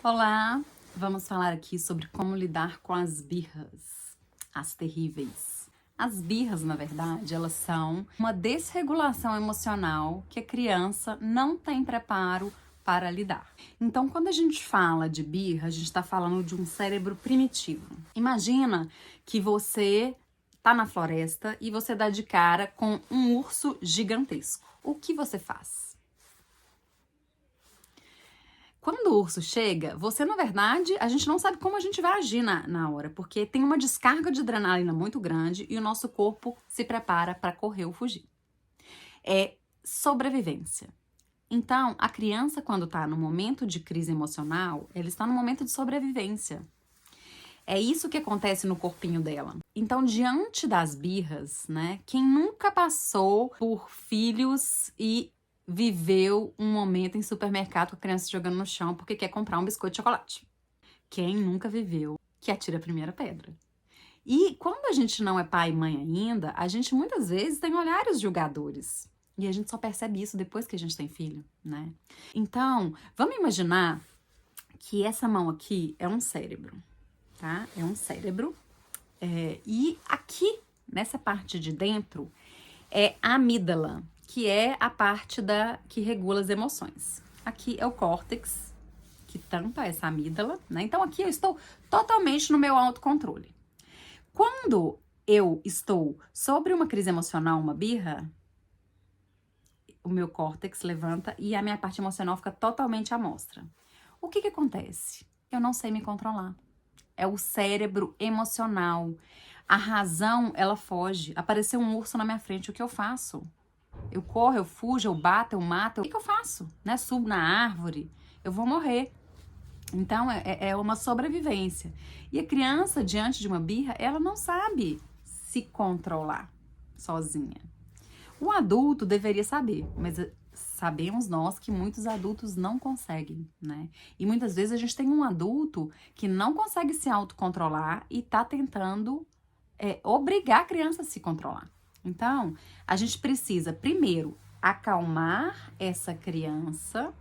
Olá, vamos falar aqui sobre como lidar com as birras, as terríveis. As birras, na verdade, elas são uma desregulação emocional que a criança não tem preparo para lidar. Então, quando a gente fala de birra, a gente está falando de um cérebro primitivo. Imagina que você tá na floresta e você dá de cara com um urso gigantesco. O que você faz? Quando o urso chega, você, na verdade, a gente não sabe como a gente vai agir na hora, porque tem uma descarga de adrenalina muito grande e o nosso corpo se prepara para correr ou fugir. É sobrevivência. Então, a criança, quando está no momento de crise emocional, ela está no momento de sobrevivência. É isso que acontece no corpinho dela. Então, diante das birras, né, quem nunca passou por filhos e viveu um momento em supermercado com a criança jogando no chão porque quer comprar um biscoito de chocolate? Quem nunca viveu que atira a primeira pedra? E quando a gente não é pai e mãe ainda, a gente muitas vezes tem olhares julgadores. E a gente só percebe isso depois que a gente tem filho, né? Então, vamos imaginar que essa mão aqui é um cérebro, tá? É um cérebro. E aqui, nessa parte de dentro, é a amígdala, que é a parte que regula as emoções. Aqui é o córtex, que tampa essa amígdala, né? Então aqui eu estou totalmente no meu autocontrole. Quando eu estou sobre uma crise emocional, uma birra, o meu córtex levanta e a minha parte emocional fica totalmente à mostra. O que acontece? Eu não sei me controlar. É o cérebro emocional. A razão, ela foge. Apareceu um urso na minha frente, o que eu faço? Eu corro, eu fujo, eu bato, eu mato. O que eu faço? Né? Subo na árvore, eu vou morrer. Então, é uma sobrevivência. E a criança, diante de uma birra, ela não sabe se controlar sozinha. O adulto deveria saber, mas sabemos nós que muitos adultos não conseguem, né? E muitas vezes a gente tem um adulto que não consegue se autocontrolar e tá tentando obrigar a criança a se controlar. Então, a gente precisa, primeiro, acalmar essa criança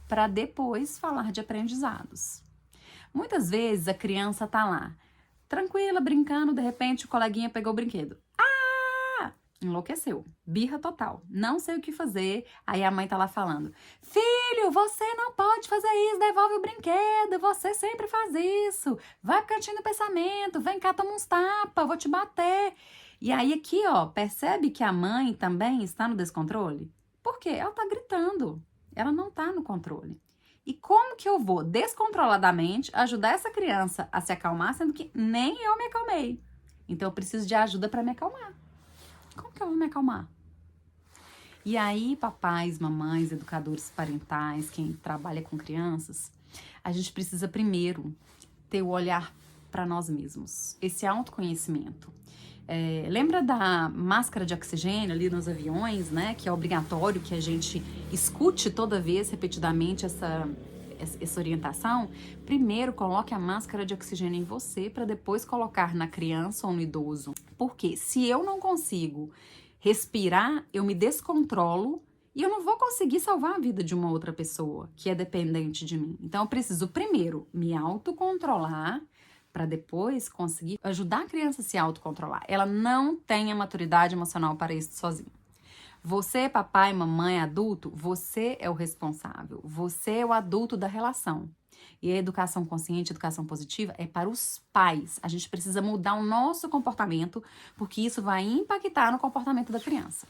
para depois falar de aprendizados. Muitas vezes a criança tá lá, tranquila, brincando, de repente o coleguinha pegou o brinquedo. Enlouqueceu, birra total, não sei o que fazer. Aí a mãe tá lá falando: filho, você não pode fazer isso, devolve o brinquedo, você sempre faz isso, vai pro cantinho do pensamento, vem cá, toma uns tapas, vou te bater. E aí aqui, ó, percebe que a mãe também está no descontrole? Por quê? Ela tá gritando, ela não tá no controle. E como que eu vou descontroladamente ajudar essa criança a se acalmar, sendo que nem eu me acalmei? Então eu preciso de ajuda para me acalmar. Como que eu vou me acalmar? E aí, papais, mamães, educadores parentais, quem trabalha com crianças, a gente precisa primeiro ter o olhar para nós mesmos, esse autoconhecimento. Lembra da máscara de oxigênio ali nos aviões, né? Que é obrigatório que a gente escute toda vez, repetidamente, essa orientação? Primeiro, coloque a máscara de oxigênio em você para depois colocar na criança ou no idoso. Porque se eu não consigo respirar, eu me descontrolo e eu não vou conseguir salvar a vida de uma outra pessoa que é dependente de mim. Então, eu preciso primeiro me autocontrolar para depois conseguir ajudar a criança a se autocontrolar. Ela não tem a maturidade emocional para isso sozinha. Você, papai, mamãe, adulto, você é o responsável. Você é o adulto da relação. E a educação consciente, a educação positiva é para os pais. A gente precisa mudar o nosso comportamento, porque isso vai impactar no comportamento da criança.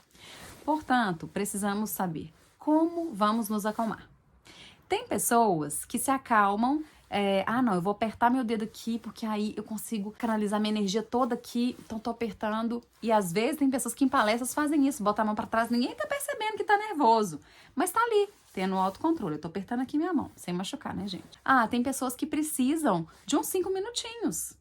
Portanto, precisamos saber como vamos nos acalmar. Tem pessoas que se acalmam, não, eu vou apertar meu dedo aqui, porque aí eu consigo canalizar minha energia toda aqui, então tô apertando. E às vezes tem pessoas que em palestras fazem isso, botam a mão pra trás, ninguém tá percebendo que tá nervoso, mas tá ali, tendo autocontrole. Eu tô apertando aqui minha mão, sem machucar, né, gente? Tem pessoas que precisam de uns 5 minutinhos.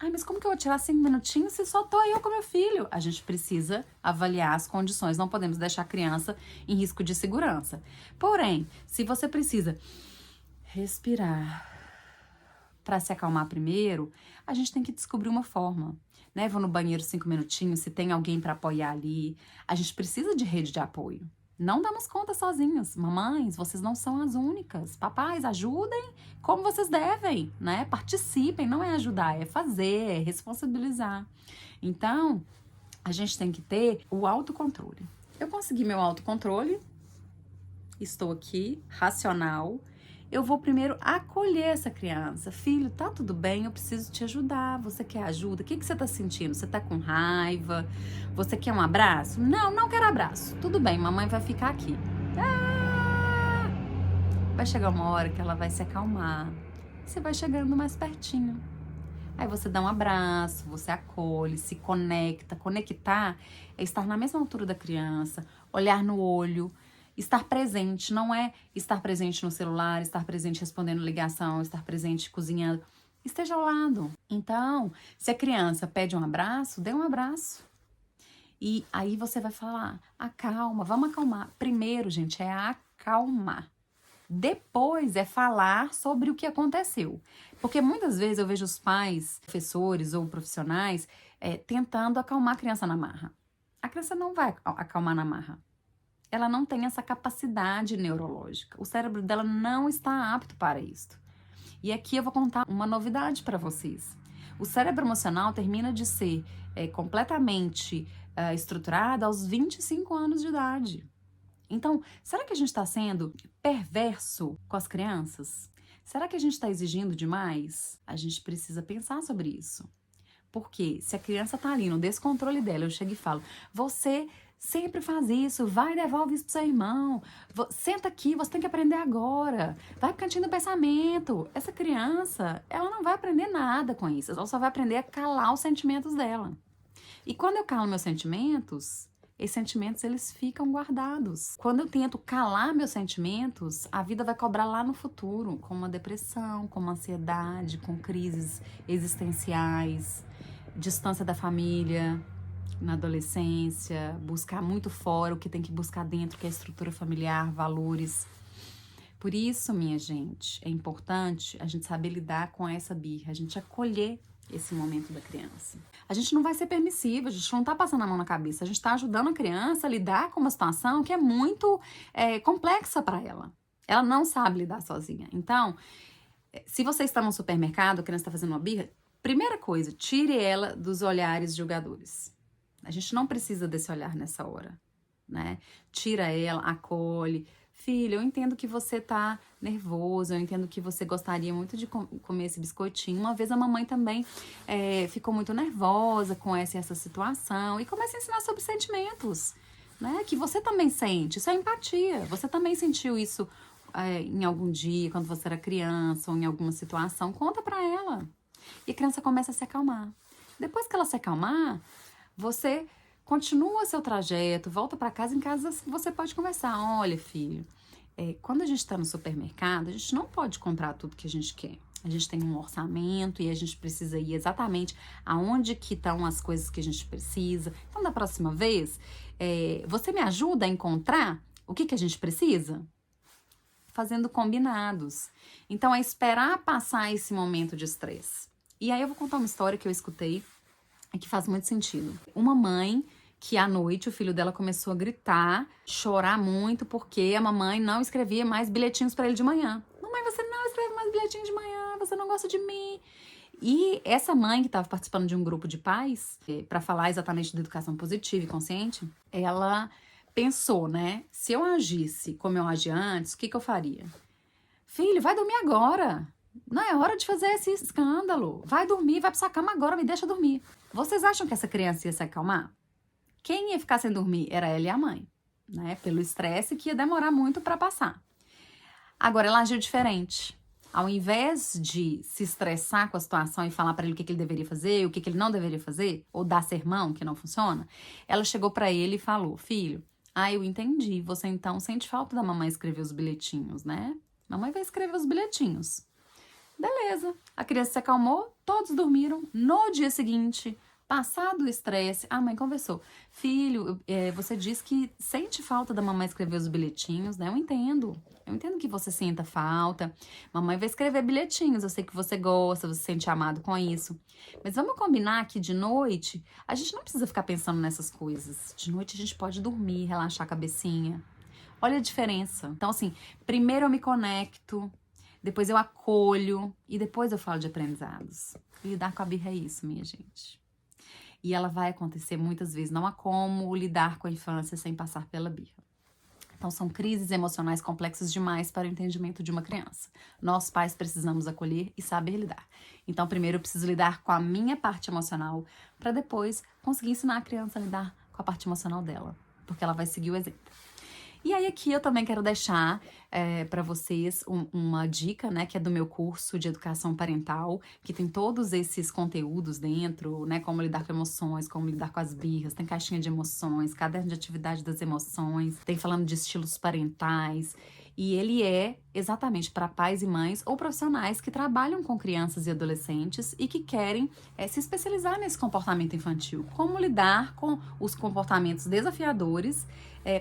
Mas como que eu vou tirar 5 minutinhos se só tô eu com meu filho? A gente precisa avaliar as condições, não podemos deixar a criança em risco de segurança. Porém, se você precisa respirar para se acalmar primeiro, a gente tem que descobrir uma forma, né? Vou no banheiro 5 minutinhos, se tem alguém para apoiar ali. A gente precisa de rede de apoio, Não damos conta sozinhos. Mamães, vocês não são as únicas. Papais, ajudem como vocês devem, né? Participem, não é ajudar, é fazer, é responsabilizar. Então, a gente tem que ter o autocontrole. Eu consegui meu autocontrole, estou aqui, racional. Eu vou primeiro acolher essa criança. Filho, tá tudo bem, eu preciso te ajudar. Você quer ajuda? O que você tá sentindo? Você tá com raiva? Você quer um abraço? Não, não quero abraço. Tudo bem, mamãe vai ficar aqui. Ah! Vai chegar uma hora que ela vai se acalmar. Você vai chegando mais pertinho. Aí você dá um abraço, você acolhe, se conecta. Conectar é estar na mesma altura da criança, olhar no olho. Estar presente não é estar presente no celular, estar presente respondendo ligação, estar presente cozinhando. Esteja ao lado. Então, se a criança pede um abraço, dê um abraço. E aí você vai falar, acalma, vamos acalmar. Primeiro, gente, é acalmar. Depois é falar sobre o que aconteceu. Porque muitas vezes eu vejo os pais, professores ou profissionais tentando acalmar a criança na marra. A criança não vai acalmar na marra. Ela não tem essa capacidade neurológica. O cérebro dela não está apto para isso. E aqui eu vou contar uma novidade para vocês. O cérebro emocional termina de ser completamente estruturado aos 25 anos de idade. Então, será que a gente está sendo perverso com as crianças? Será que a gente está exigindo demais? A gente precisa pensar sobre isso. Porque se a criança está ali no descontrole dela, eu chego e falo, você sempre faz isso, vai e devolve isso pro seu irmão, senta aqui, você tem que aprender agora, vai pro cantinho do pensamento. Essa criança, ela não vai aprender nada com isso, ela só vai aprender a calar os sentimentos dela. E quando eu calo meus sentimentos, esses sentimentos eles ficam guardados. Quando eu tento calar meus sentimentos, a vida vai cobrar lá no futuro, com uma depressão, com uma ansiedade, com crises existenciais, distância da família, na adolescência, buscar muito fora o que tem que buscar dentro, que é a estrutura familiar, valores. Por isso, minha gente, é importante a gente saber lidar com essa birra, a gente acolher esse momento da criança. A gente não vai ser permissiva, a gente não tá passando a mão na cabeça, a gente tá ajudando a criança a lidar com uma situação que é muito complexa para ela. Ela não sabe lidar sozinha. Então, se você está no supermercado, a criança está fazendo uma birra, primeira coisa, tire ela dos olhares julgadores. A gente não precisa desse olhar nessa hora, né? Tira ela, acolhe. Filho, eu entendo que você tá nervoso, eu entendo que você gostaria muito de comer esse biscoitinho. Uma vez a mamãe também ficou muito nervosa com essa situação. E começa a ensinar sobre sentimentos, né? Que você também sente, isso é empatia. Você também sentiu isso em algum dia, quando você era criança ou em alguma situação. Conta pra ela. E a criança começa a se acalmar. Depois que ela se acalmar, você continua seu trajeto, volta para casa, em casa você pode conversar. Olha, filho, quando a gente está no supermercado, a gente não pode comprar tudo que a gente quer. A gente tem um orçamento e a gente precisa ir exatamente aonde que estão as coisas que a gente precisa. Então, da próxima vez, você me ajuda a encontrar o que a gente precisa? Fazendo combinados. Então, é esperar passar esse momento de estresse. E aí eu vou contar uma história que eu escutei que faz muito sentido. Uma mãe que à noite o filho dela começou a gritar, chorar muito porque a mamãe não escrevia mais bilhetinhos para ele de manhã. Mamãe, você não escreve mais bilhetinho de manhã, você não gosta de mim. E essa mãe que estava participando de um grupo de pais, para falar exatamente da educação positiva e consciente, ela pensou, né? Se eu agisse como eu agia antes, o que eu faria? Filho, vai dormir agora. Não é hora de fazer esse escândalo. Vai dormir, vai pra sua cama agora, me deixa dormir. Vocês acham que essa criança ia se acalmar? Quem ia ficar sem dormir era ela e a mãe, né? Pelo estresse que ia demorar muito para passar. Agora, ela agiu diferente. Ao invés de se estressar com a situação e falar para ele o que ele deveria fazer, o que ele não deveria fazer, ou dar sermão, que não funciona, ela chegou para ele e falou, filho, eu entendi, você então sente falta da mamãe escrever os bilhetinhos, né? Mamãe vai escrever os bilhetinhos. Beleza, a criança se acalmou, todos dormiram. No dia seguinte, passado o estresse, a mãe conversou. Filho, você disse que sente falta da mamãe escrever os bilhetinhos, né? Eu entendo que você sinta falta. Mamãe vai escrever bilhetinhos, eu sei que você gosta, você se sente amado com isso. Mas vamos combinar que de noite, a gente não precisa ficar pensando nessas coisas. De noite a gente pode dormir, relaxar a cabecinha. Olha a diferença. Então, assim, primeiro eu me conecto, depois eu acolho e depois eu falo de aprendizados. Lidar com a birra é isso, minha gente. E ela vai acontecer muitas vezes. Não há como lidar com a infância sem passar pela birra. Então, são crises emocionais complexas demais para o entendimento de uma criança. Nós, pais, precisamos acolher e saber lidar. Então, primeiro eu preciso lidar com a minha parte emocional, para depois conseguir ensinar a criança a lidar com a parte emocional dela, porque ela vai seguir o exemplo. E aí aqui eu também quero deixar para vocês uma dica, né, que é do meu curso de educação parental, que tem todos esses conteúdos dentro, né, como lidar com emoções, como lidar com as birras, tem caixinha de emoções, caderno de atividade das emoções, tem falando de estilos parentais, e ele é exatamente para pais e mães ou profissionais que trabalham com crianças e adolescentes e que querem se especializar nesse comportamento infantil, como lidar com os comportamentos desafiadores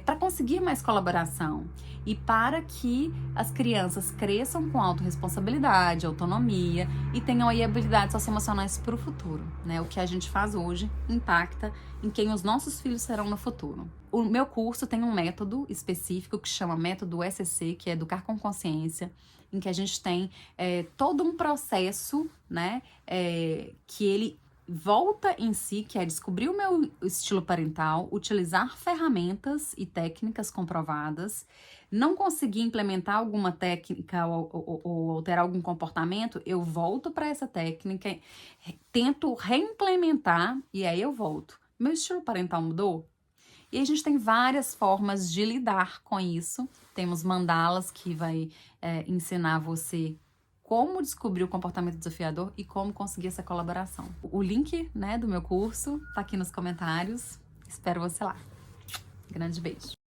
para conseguir mais colaboração e para que as crianças cresçam com autorresponsabilidade, autonomia e tenham aí habilidades socioemocionais para o futuro, né? O que a gente faz hoje impacta em quem os nossos filhos serão no futuro. O meu curso tem um método específico que chama método ECC, que é Educar com Consciência, em que a gente tem todo um processo, né, que ele volta em si, que é descobrir o meu estilo parental, utilizar ferramentas e técnicas comprovadas, não conseguir implementar alguma técnica ou alterar algum comportamento, eu volto para essa técnica, tento reimplementar e aí eu volto. Meu estilo parental mudou? E a gente tem várias formas de lidar com isso. Temos mandalas que vai ensinar você como descobrir o comportamento desafiador e como conseguir essa colaboração. O link, né, do meu curso tá aqui nos comentários. Espero você lá. Grande beijo.